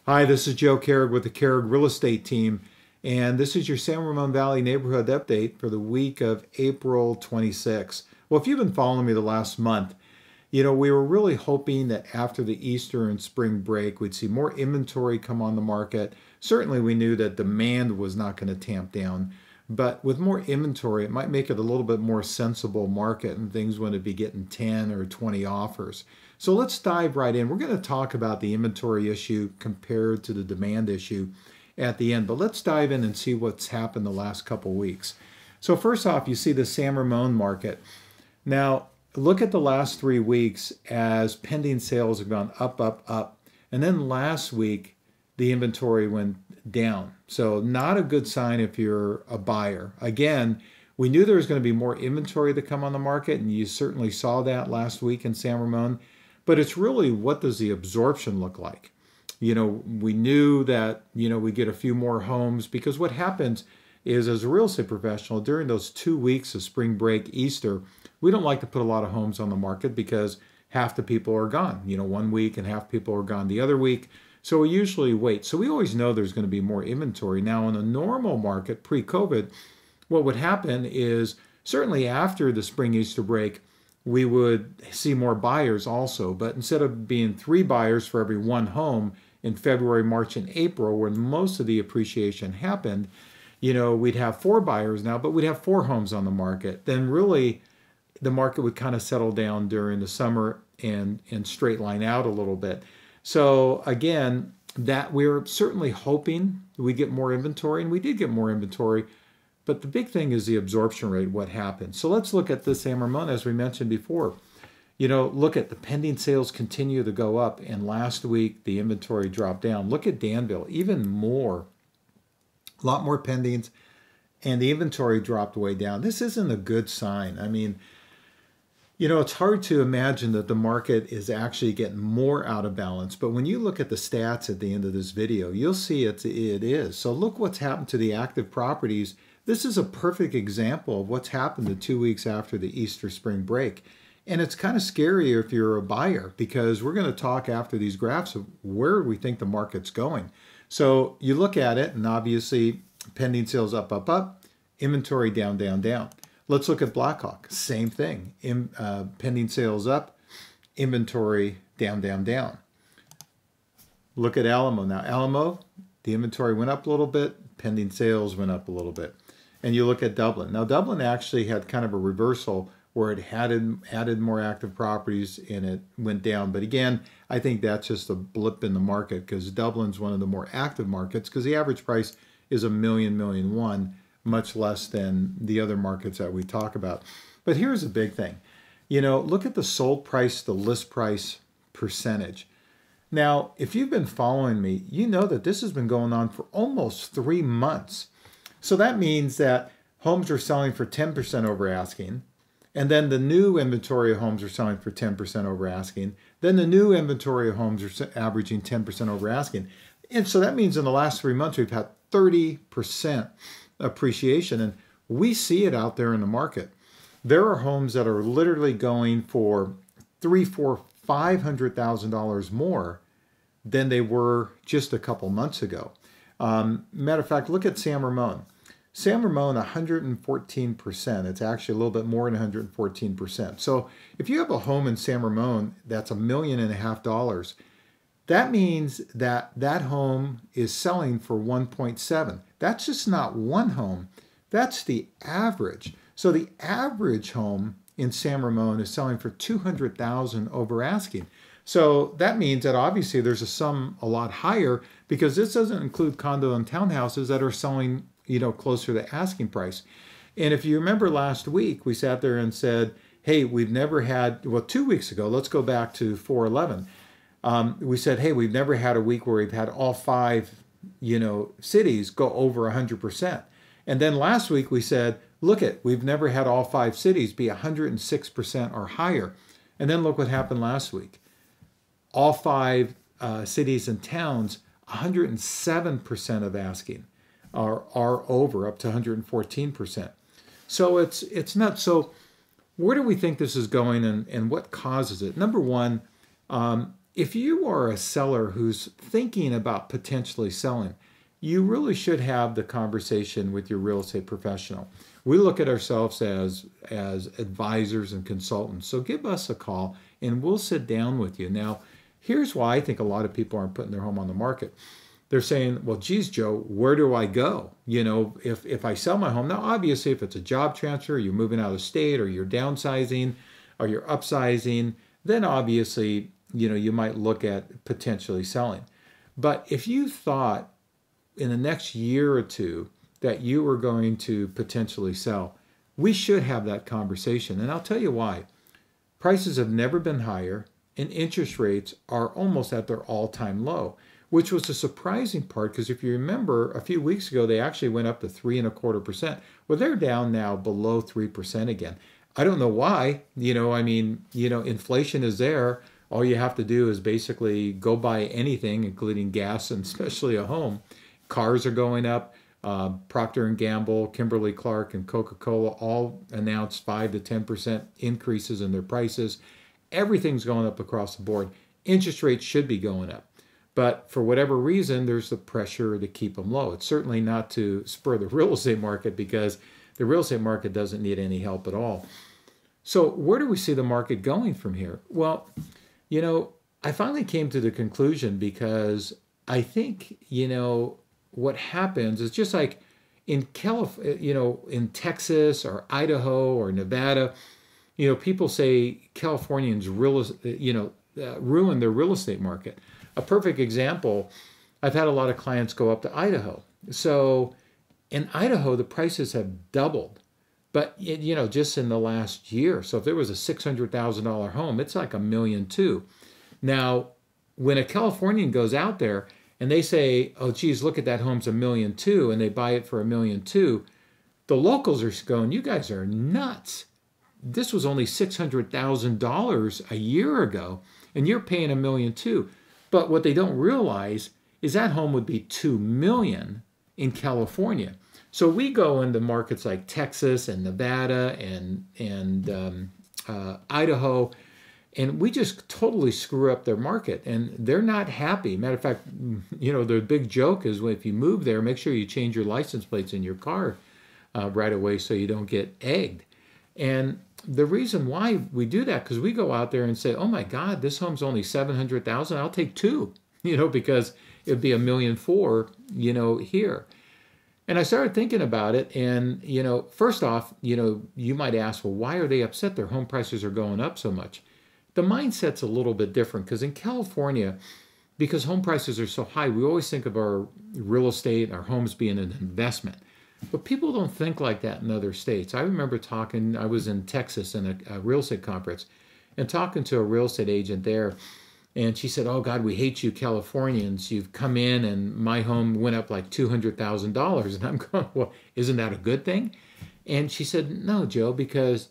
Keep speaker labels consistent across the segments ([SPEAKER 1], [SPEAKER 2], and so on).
[SPEAKER 1] Hi, this is Joe Kehrig with the Kehrig Real Estate Team, and this is your San Ramon Valley neighborhood update for the week of April 26. Well, if you've been following me the last month, we were really hoping that after the Easter and spring break, we'd see more inventory come on the market. Certainly, we knew that demand was not going to tamp down, but with more inventory, it might make it a little bit more sensible market and things wouldn't be getting 10 or 20 offers. So let's dive right in. We're going to talk about the inventory issue compared to the demand issue at the end, but let's dive in and see what's happened the last couple weeks. So first off, you see the San Ramon market. Now, look at the last 3 weeks as pending sales have gone up, up, up. And then last week, the inventory went down. So not a good sign if you're a buyer. Again, we knew there was going to be more inventory to come on the market, and you certainly saw that last week in San Ramon. But it's really, what does the absorption look like? We knew that, we get a few more homes, because what happens is, as a real estate professional, during those 2 weeks of spring break, Easter, we don't like to put a lot of homes on the market because half the people are gone, 1 week, and half people are gone the other week. So we usually wait. So we always know there's going to be more inventory. Now, in a normal market, pre-COVID, what would happen is, certainly after the spring Easter break, we would see more buyers also. But instead of being 3 buyers for every 1 home in February, March, and April, when most of the appreciation happened, we'd have 4 buyers now, but we'd have 4 homes on the market. Then really, the market would kind of settle down during the summer and straight line out a little bit. So again, that we're certainly hoping we get more inventory, and we did get more inventory. But the big thing is the absorption rate, what happened. So let's look at the San Ramon, as we mentioned before. Look at the pending sales continue to go up, and last week the inventory dropped down. Look at Danville, even more, a lot more pendings, and the inventory dropped way down. This isn't a good sign. I mean, it's hard to imagine that the market is actually getting more out of balance. But when you look at the stats at the end of this video, you'll see it is. So look what's happened to the active properties. This is a perfect example of what's happened the 2 weeks after the Easter spring break. And it's kind of scary if you're a buyer, because we're going to talk after these graphs of where we think the market's going. So you look at it, and obviously pending sales up, up, up, inventory down, down, down. Let's look at Blackhawk. Same thing. Pending sales up, inventory down, down, down. Look at Alamo. Now, Alamo, the inventory went up a little bit, pending sales went up a little bit. And you look at Dublin. Now, Dublin actually had kind of a reversal where it added more active properties and it went down. But again, I think that's just a blip in the market, because Dublin's one of the more active markets, because the average price is $1 million, $1.1 million, much less than the other markets that we talk about. But here's a big thing. Look at the sold price, the list price percentage. Now, if you've been following me, you know that this has been going on for almost 3 months. So that means that homes are selling for 10% over asking, and then the new inventory of homes are selling for 10% over asking. Then the new inventory of homes are averaging 10% over asking. And so that means in the last 3 months, we've had 30% appreciation, and we see it out there in the market. There are homes that are literally going for $300,000, $400,000, $500,000 more than they were just a couple months ago. Matter of fact, look at San Ramon. San Ramon, 114%. It's actually a little bit more than 114%. So if you have a home in San Ramon that's $1.5 million, that means that that home is selling for 1.7. That's just not one home. That's the average. So the average home in San Ramon is selling for $200,000 over asking. So that means that obviously there's a sum a lot higher, because this doesn't include condo and townhouses that are selling, closer to asking price. And if you remember last week, we sat there and said, hey, we've never had, well, 2 weeks ago, let's go back to 4/11. We said, hey, we've never had a week where we've had all 5, cities go over 100%. And then last week we said, we've never had all 5 cities be 106% or higher. And then look what happened last week. All 5 cities and towns, 107% of asking are over, up to 114%. So it's nuts. So where do we think this is going, and what causes it? Number one, if you are a seller who's thinking about potentially selling, you really should have the conversation with your real estate professional. We look at ourselves as advisors and consultants. So give us a call and we'll sit down with you. Now, here's why I think a lot of people aren't putting their home on the market. They're saying, well, geez, Joe, where do I go? You know, if I sell my home, now obviously if it's a job transfer, you're moving out of state or you're downsizing or you're upsizing, then obviously, you know, you might look at potentially selling. But if you thought in the next year or two that you were going to potentially sell, we should have that conversation. And I'll tell you why. Prices have never been higher and interest rates are almost at their all-time low, which was a surprising part because if you remember a few weeks ago, they actually went up to 3.25%. Well, they're down now below 3% again. I don't know why. You know, I mean, you know, inflation is there. All you have to do is basically go buy anything, including gas and especially a home. Cars are going up. Procter & Gamble, Kimberly-Clark, and Coca-Cola all announced 5 to 10% increases in their prices. Everything's going up across the board. Interest rates should be going up. But for whatever reason, there's the pressure to keep them low. It's certainly not to spur the real estate market because the real estate market doesn't need any help at all. So where do we see the market going from here? Well, you know, I finally came to the conclusion because I think, you know, what happens is just like in California, you know, in Texas or Idaho or Nevada, you know, people say Californians ruin their real estate market. A perfect example, I've had a lot of clients go up to Idaho. So in Idaho, the prices have doubled, but you know, just in the last year. So if there was a $600,000 home, it's like $1.2 million. Now, when a Californian goes out there and they say, oh, geez, look at that home's $1.2 million, and they buy it for $1.2 million, the locals are going, you guys are nuts. This was only $600,000 a year ago, and you're paying $1.2 million. But what they don't realize is that home would be $2 million in California. So we go into markets like Texas and Nevada and Idaho, and we just totally screw up their market, and they're not happy. Matter of fact, you know, the big joke is if you move there, make sure you change your license plates in your car right away so you don't get egged. And the reason why we do that, because we go out there and say, oh my God, this home's only $700,000. I'll take two, you know, because it'd be $1.4 million, you know, here. And I started thinking about it. And, you know, first off, you know, you might ask, well, why are they upset? Their home prices are going up so much. The mindset's a little bit different because in California, because home prices are so high, we always think of our real estate, our homes being an investment. But people don't think like that in other states. I remember I was in Texas in a real estate conference and talking to a real estate agent there. And she said, oh God, we hate you Californians. You've come in and my home went up like $200,000. And I'm going, well, isn't that a good thing? And she said, no, Joe, because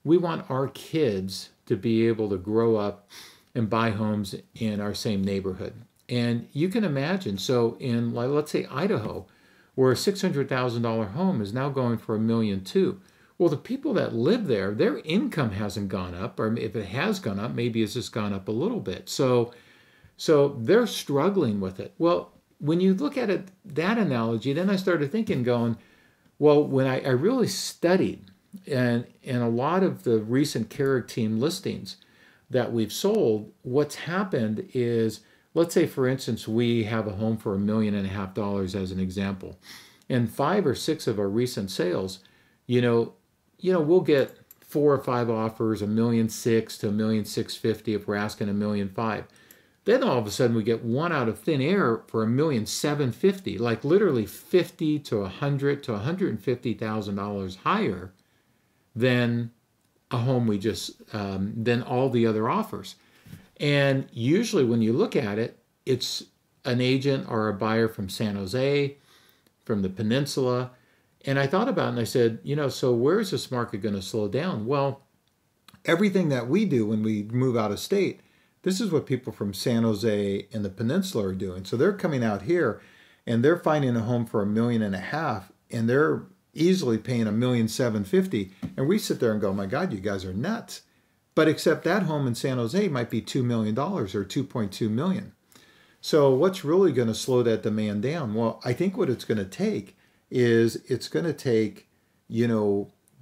[SPEAKER 1] we want our kids to be able to grow up and buy homes in our same neighborhood. And you can imagine, so in, let's say, Idaho, where a $600,000 home is now going for $1.2 million. Well, the people that live there, their income hasn't gone up, or if it has gone up, maybe it's just gone up a little bit. So they're struggling with it. Well, when you look at it, that analogy, then I started thinking, going, well, when I really studied, and a lot of the recent Kehrig team listings that we've sold, what's happened is, let's say, for instance, we have a home for $1.5 million as an example. And 5 or 6 of our recent sales, you know, we'll get 4 or 5 offers, $1.6 million to $1.65 million if we're asking $1.5 million. Then all of a sudden we get one out of thin air for $1.75 million, like literally $50,000 to $100,000 to $150,000 higher than a home we just than all the other offers. And usually when you look at it, it's an agent or a buyer from San Jose, from the peninsula. And I thought about it and I said, you know, so where is this market going to slow down? Well, everything that we do when we move out of state, this is what people from San Jose and the peninsula are doing. So they're coming out here and they're finding a home for $1.5 million and they're easily paying $1.75 million. And we sit there and go, my God, you guys are nuts. But except that home in San Jose might be $2 million or $2.2 million. So what's really going to slow that demand down? Well, I think what it's going to take is it's going to take,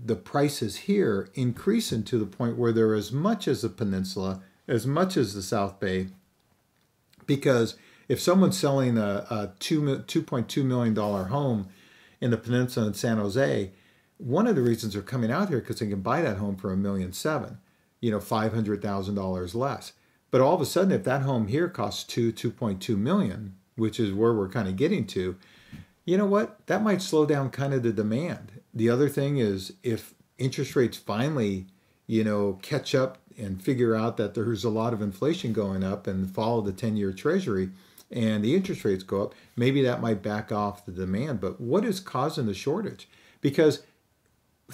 [SPEAKER 1] the prices here increasing to the point where they're as much as the peninsula, as much as the South Bay. Because if someone's selling a $2.2 million home in the peninsula in San Jose, one of the reasons they're coming out here because they can buy that home for $1.7 million, $500,000 less. But all of a sudden, if that home here costs $2.2 million, which is where we're kind of getting to, you know what? That might slow down kind of the demand. The other thing is if interest rates finally, catch up and figure out that there's a lot of inflation going up and follow the 10-year treasury and the interest rates go up, maybe that might back off the demand. But what is causing the shortage? Because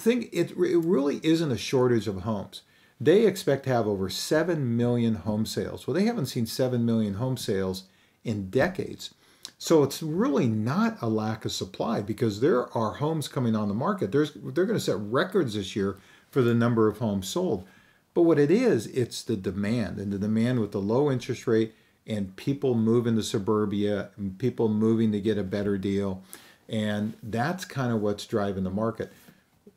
[SPEAKER 1] it really isn't a shortage of homes. They expect to have over 7 million home sales. Well, they haven't seen 7 million home sales in decades. So it's really not a lack of supply because there are homes coming on the market. They're going to set records this year for the number of homes sold. But what it is, it's the demand. And the demand with the low interest rate and people moving to suburbia and people moving to get a better deal. And that's kind of what's driving the market.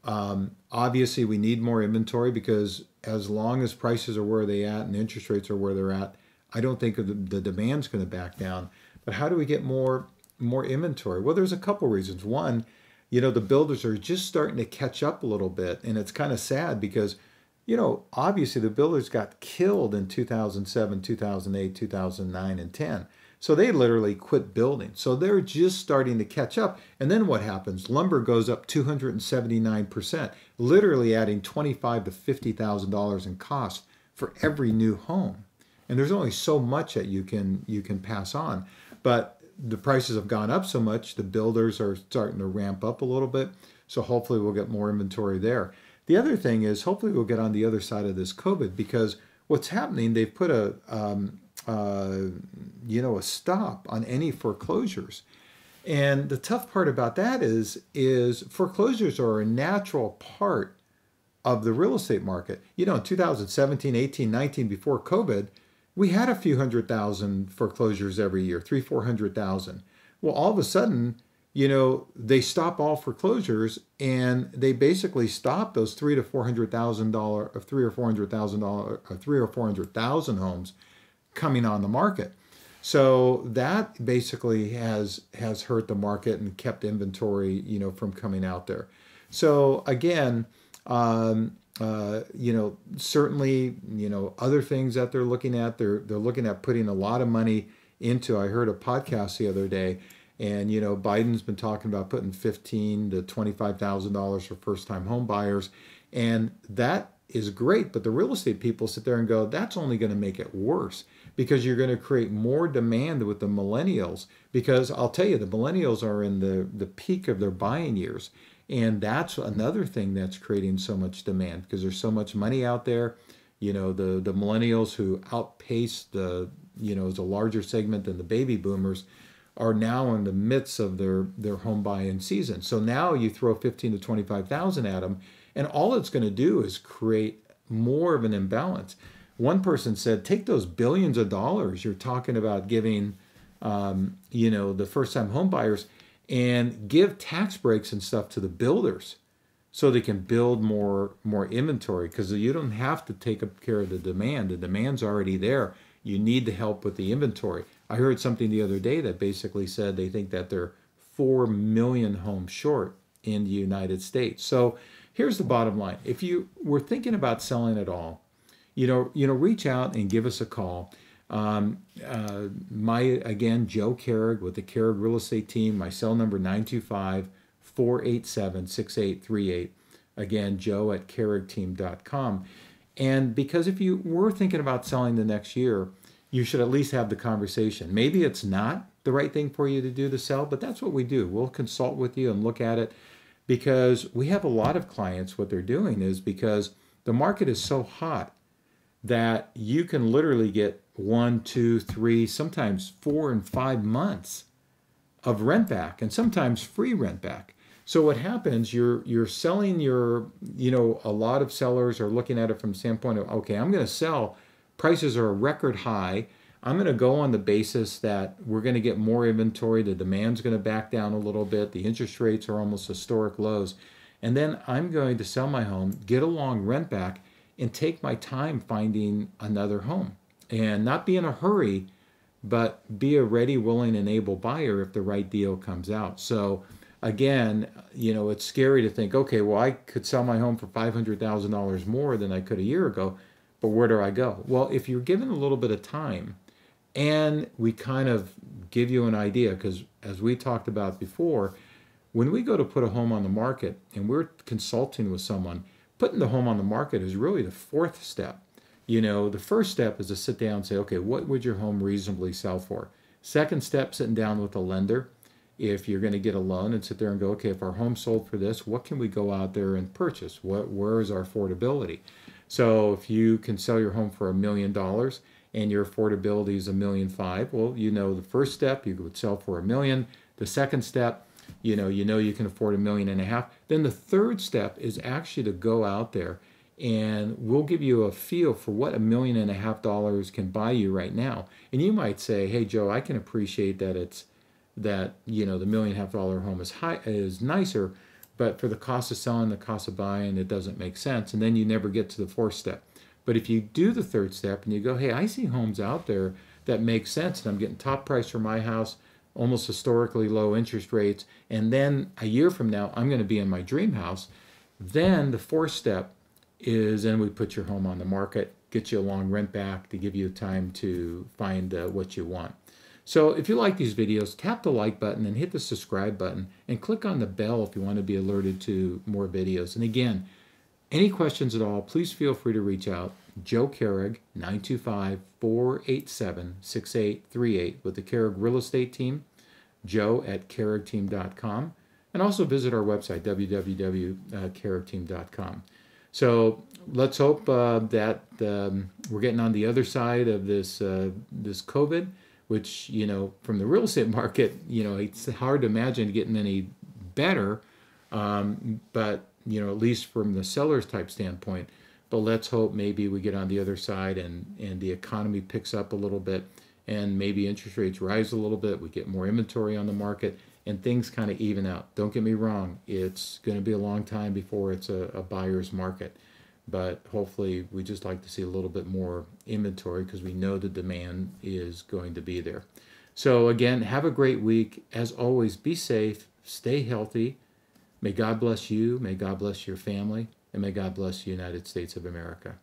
[SPEAKER 1] Obviously, we need more inventory because as long as prices are where they at and interest rates are where they're at, I don't think the demand's going to back down. But how do we get more inventory? Well, there's a couple reasons. One, the builders are just starting to catch up a little bit. And it's kind of sad because, obviously the builders got killed in 2007, 2008, 2009, and 10. So they literally quit building. So they're just starting to catch up. And then what happens? Lumber goes up 279%, literally adding $25,000 to $50,000 in cost for every new home. And there's only so much that you can pass on. But the prices have gone up so much, the builders are starting to ramp up a little bit. So hopefully we'll get more inventory there. The other thing is hopefully we'll get on the other side of this COVID because what's happening, they've put a stop on any foreclosures. And the tough part about that is foreclosures are a natural part of the real estate market. In 2017, 18, 19, before COVID, we had a few 100,000 foreclosures every year, 400,000. Well, all of a sudden, they stop all foreclosures and they basically stop those $300,000 to $400,000 of $300,000 or $400,000 or 400,000 homes coming on the market. So that basically has hurt the market and kept inventory, from coming out there. So again, certainly, other things that they're looking at, they're looking at putting a lot of money into. I heard a podcast the other day, and Biden's been talking about putting $15,000 to $25,000 for first-time home buyers, and that is great. But the real estate people sit there and go, that's only going to make it worse because you're going to create more demand with the millennials. Because I'll tell you, the millennials are in the peak of their buying years. And that's another thing that's creating so much demand because there's so much money out there. The millennials who outpace is a larger segment than the baby boomers are now in the midst of their home buying season. So now you throw 15 to 25,000 at them, and all it's going to do is create more of an imbalance. One person said, take those billions of dollars you're talking about giving, the first-time home buyers and give tax breaks and stuff to the builders so they can build more inventory because you don't have to take care of the demand. The demand's already there. You need the help with the inventory. I heard something the other day that basically said they think that they're 4 million homes short in the United States. So here's the bottom line. If you were thinking about selling at all, reach out and give us a call. Joe Kehrig with the Kehrig Real Estate Team. My cell number 925-487-6838. Again, Joe at kehrigteam.com. And because if you were thinking about selling the next year, you should at least have the conversation. Maybe it's not the right thing for you to do to sell, but that's what we do. We'll consult with you and look at it because we have a lot of clients. What they're doing is because the market is so hot that you can literally get 1, 2, 3, sometimes 4 and 5 months of rent back and sometimes free rent back. So what happens, you're selling your, a lot of sellers are looking at it from the standpoint of, okay, I'm going to sell, prices are a record high. I'm going to go on the basis that we're going to get more inventory, the demand's going to back down a little bit, the interest rates are almost historic lows, and then I'm going to sell my home, get a long rent back, and take my time finding another home. And not be in a hurry, but be a ready, willing, and able buyer if the right deal comes out. So again, it's scary to think, okay, well, I could sell my home for $500,000 more than I could a year ago, but where do I go? Well, if you're given a little bit of time, and we kind of give you an idea, because as we talked about before, when we go to put a home on the market and we're consulting with someone, putting the home on the market is really the fourth step. The first step is to sit down and say, okay, what would your home reasonably sell for? Second step, sitting down with a lender, if you're going to get a loan, and sit there and go, okay, if our home sold for this, what can we go out there and purchase? Where is our affordability? So if you can sell your home for $1 million and your affordability is $1.5 million, well, the first step you would sell for $1 million. The second step, you can afford $1.5 million. Then the third step is actually to go out there, and we'll give you a feel for what $1.5 million can buy you right now. And you might say, hey, Joe, I can appreciate that the $1.5 million home is nicer, but for the cost of selling, the cost of buying, it doesn't make sense. And then you never get to the fourth step. But if you do the third step and you go, hey, I see homes out there that make sense, and I'm getting top price for my house, almost historically low interest rates, and then a year from now, I'm going to be in my dream house, then the fourth step is, then we put your home on the market, get you a long rent back to give you time to find what you want. So if you like these videos, tap the like button and hit the subscribe button, and click on the bell if you want to be alerted to more videos. And again, any questions at all, please feel free to reach out. Joe Kehrig, 925-487-6838 with the Kehrig Real Estate Team, joe@kehrigteam.com, and also visit our website, www.kehrigteam.com. So let's hope that we're getting on the other side of this COVID, which, from the real estate market, it's hard to imagine getting any better, but at least from the seller's type standpoint. But let's hope maybe we get on the other side and the economy picks up a little bit, and maybe interest rates rise a little bit, we get more inventory on the market, and things kind of even out. Don't get me wrong, it's going to be a long time before it's a buyer's market. But hopefully we just like to see a little bit more inventory, because we know the demand is going to be there. So again, have a great week. As always, be safe, stay healthy. May God bless you, may God bless your family, and may God bless the United States of America.